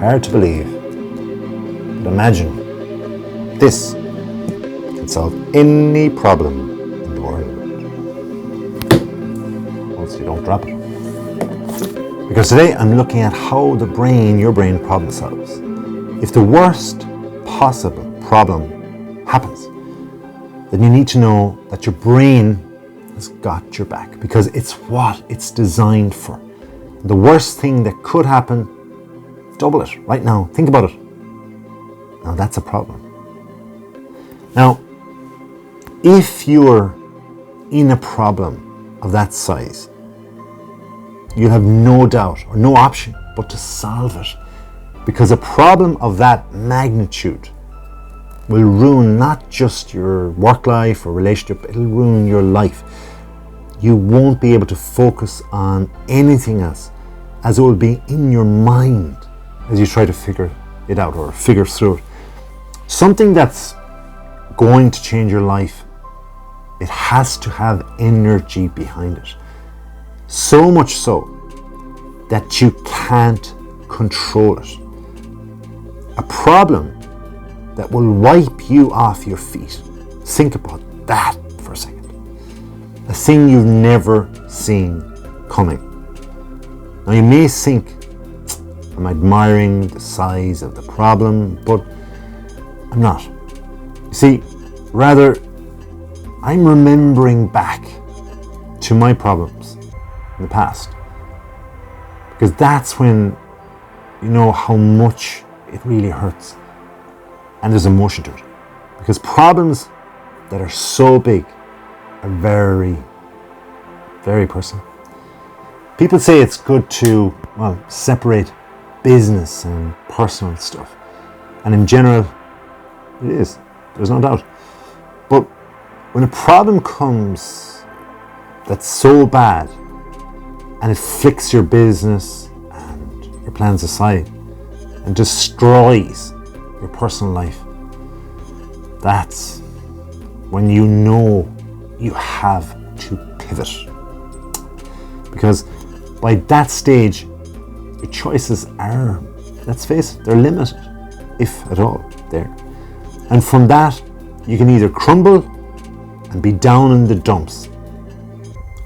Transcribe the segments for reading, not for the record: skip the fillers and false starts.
Hard to believe, but imagine this can solve any problem in the world. Once you don't drop it. Because today I'm looking at how your brain problem solves. If the worst possible problem happens, then you need to know that your brain has got your back, because it's what it's designed for. The worst thing that could happen, double it right now. Think about it. Now that's a problem. Now, if you're in a problem of that size, you have no doubt or no option but to solve it, because a problem of that magnitude will ruin not just your work life or relationship, it'll ruin your life. You won't be able to focus on anything else, as it will be in your mind as you try to figure it out or figure through it. Something that's going to change your life, it has to have energy behind it. So much so that you can't control it. A problem that will wipe you off your feet. Think about that for a second. A thing you've never seen coming. Now you may think, I'm admiring the size of the problem, but I'm not. You see, rather, I'm remembering back to my problems in the past, because that's when you know how much it really hurts, and there's emotion to it, because problems that are so big are very, very personal. People say it's good to, separate business and personal stuff, and in general it is, there's no doubt. But when a problem comes that's so bad and it flicks your business and your plans aside and destroys your personal life, that's when you know you have to pivot. Because by that stage, your choices are, let's face it, they're limited, if at all, there. And from that, you can either crumble and be down in the dumps,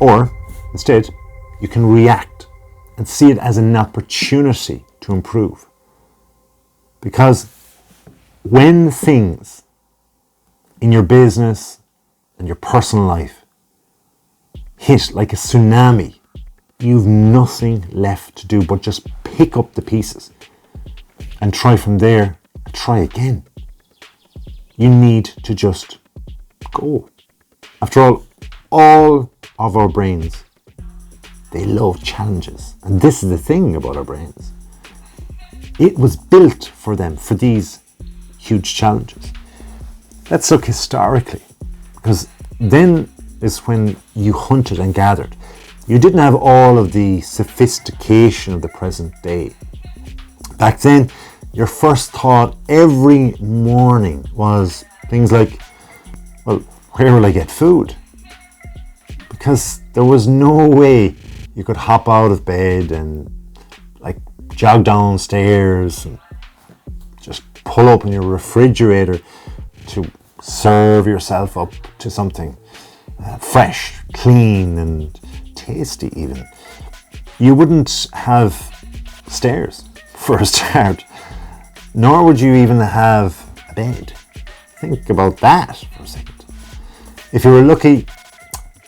or instead, you can react and see it as an opportunity to improve. Because when things in your business and your personal life hit like a tsunami, you've nothing left to do but just pick up the pieces and try from there and try again. You need to just go. After all of our brains, they love challenges. And this is the thing about our brains. It was built for them, for these huge challenges. Let's look historically, because then is when you hunted and gathered. You didn't have all of the sophistication of the present day. Back then, your first thought every morning was things like, well, where will I get food? Because there was no way you could hop out of bed and jog downstairs and just pull open your refrigerator to serve yourself up to something fresh, clean and tasty even. You wouldn't have stairs for a start, nor would you even have a bed. Think about that for a second. If you were lucky,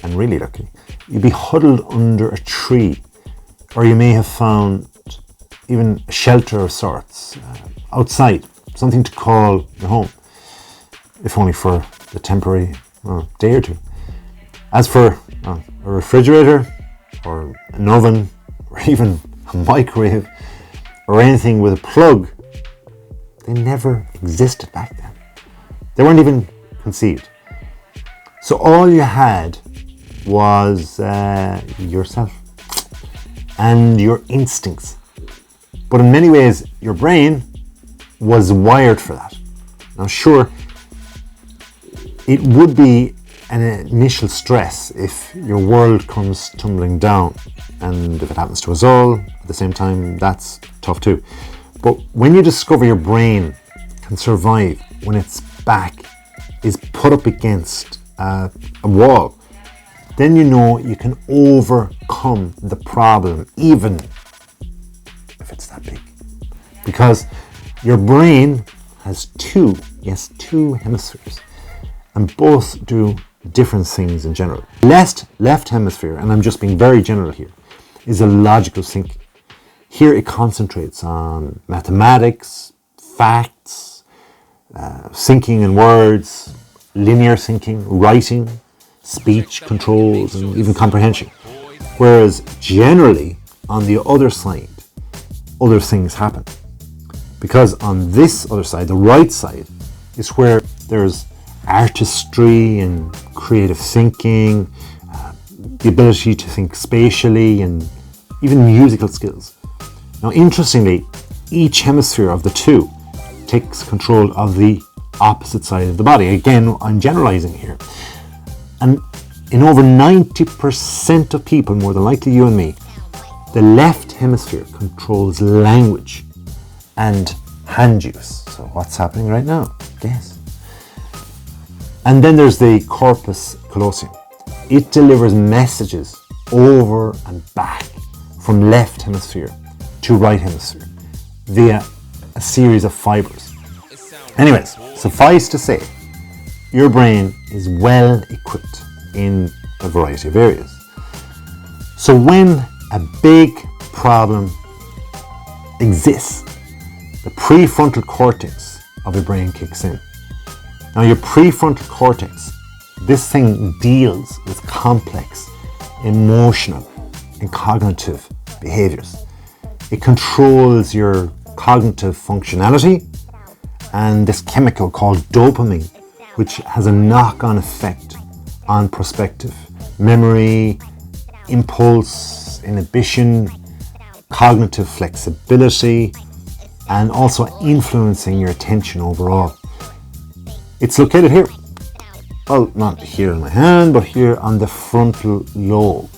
and really lucky, you'd be huddled under a tree, or you may have found even a shelter of sorts outside, something to call your home, if only for the temporary day or two. As for a refrigerator or an oven or even a microwave or anything with a plug, they never existed back then. They weren't even conceived. So all you had was yourself and your instincts. But in many ways, your brain was wired for that. Now sure, it would be an initial stress if your world comes tumbling down, and if it happens to us all at the same time, that's tough too. But when you discover your brain can survive when its back is put up against a wall, then you know you can overcome the problem, even if it's that big. Because your brain has two hemispheres, and both do different things in general. Left hemisphere, and I'm just being very general here, is a logical thinking. Here it concentrates on mathematics, facts, thinking in words, linear thinking, writing, speech controls, and even comprehension. Whereas generally, on the other side, other things happen. Because on this other side, the right side, is where there's artistry and creative thinking, the ability to think spatially, and even musical skills. Now, interestingly, each hemisphere of the two takes control of the opposite side of the body. Again, I'm generalizing here. And in over 90% of people, more than likely you and me, the left hemisphere controls language and hand use. So what's happening right now? Guess. And then there's the corpus callosum. It delivers messages over and back from left hemisphere to right hemisphere via a series of fibers. Anyways, suffice to say, your brain is well equipped in a variety of areas. So when a big problem exists, the prefrontal cortex of your brain kicks in. Now, your prefrontal cortex, this thing deals with complex emotional and cognitive behaviors. It controls your cognitive functionality and this chemical called dopamine, which has a knock-on effect on perspective, memory, impulse, inhibition, cognitive flexibility, and also influencing your attention overall. It's located here. Well, not here in my hand, but here on the frontal lobe.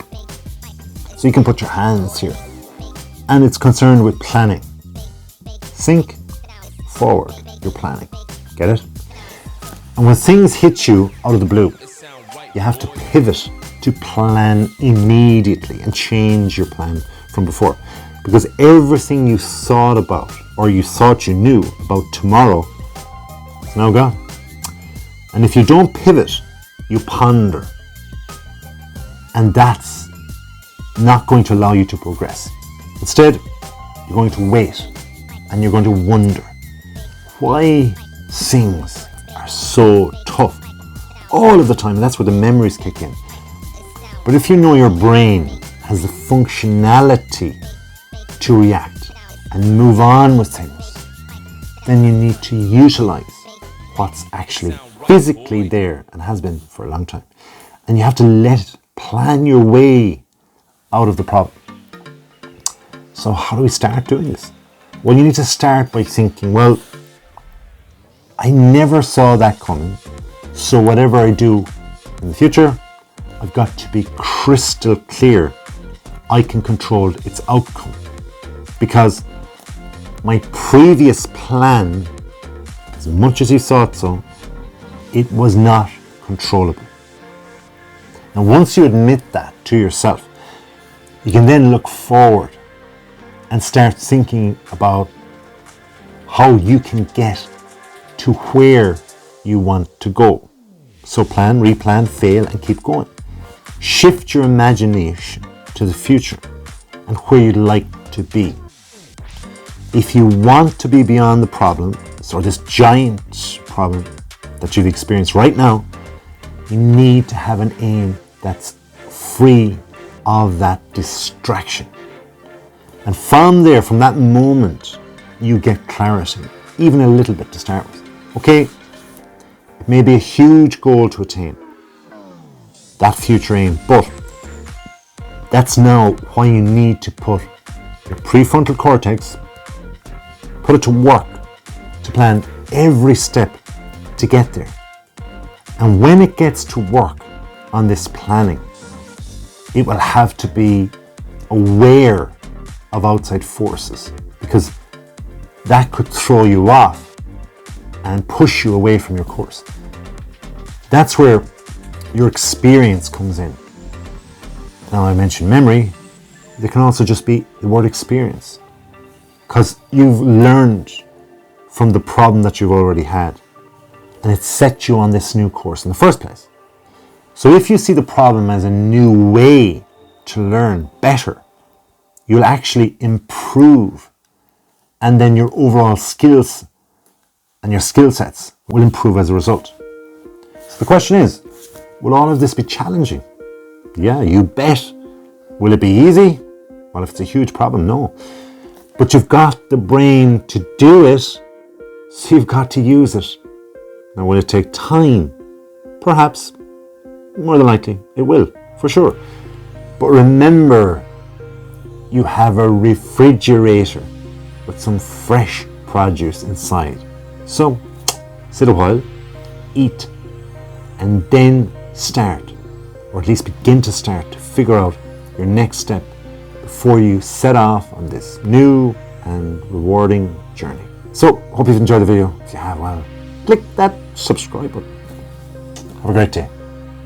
So you can put your hands here. And it's concerned with planning. Think forward, you're planning. Get it? And when things hit you out of the blue, you have to pivot to plan immediately and change your plan from before. Because everything you thought about or you thought you knew about tomorrow is now gone. And if you don't pivot, you ponder. And that's not going to allow you to progress. Instead, you're going to wait and you're going to wonder why things are so tough all of the time. And that's where the memories kick in. But if you know your brain has the functionality to react and move on with things, then you need to utilize what's actually physically there and has been for a long time. And you have to let it plan your way out of the problem. So how do we start doing this? Well, you need to start by thinking, well, I never saw that coming. So whatever I do in the future, I've got to be crystal clear I can control its outcome. Because my previous plan, as much as you thought so, it was not controllable. And once you admit that to yourself, you can then look forward and start thinking about how you can get to where you want to go. So plan, replan, fail, and keep going. Shift your imagination to the future and where you'd like to be. If you want to be beyond the problem, or this giant problem that you've experienced right now, you need to have an aim that's free of that distraction. And from there, from that moment, you get clarity, even a little bit to start with. Okay, it may be a huge goal to attain, that future aim, but that's now why you need to put your prefrontal cortex, put it to work to plan every step to get there. And when it gets to work on this planning, it will have to be aware of outside forces, because that could throw you off and push you away from your course. That's where your experience comes in. Now, I mentioned memory. There can also just be the word experience, because you've learned from the problem that you've already had, and it set you on this new course in the first place. So if you see the problem as a new way to learn better, you'll actually improve, and then your overall skills and your skill sets will improve as a result. So the question is, will all of this be challenging? Yeah, you bet. Will it be easy? Well, if it's a huge problem, no. But you've got the brain to do it, so you've got to use it. Now, will it take time? Perhaps. More than likely, it will, for sure. But remember, you have a refrigerator with some fresh produce inside. So, sit a while, eat, and then start, or at least begin to start to figure out your next step before you set off on this new and rewarding journey. So, hope you've enjoyed the video. If you have, well, click that subscribe button. Have a great day.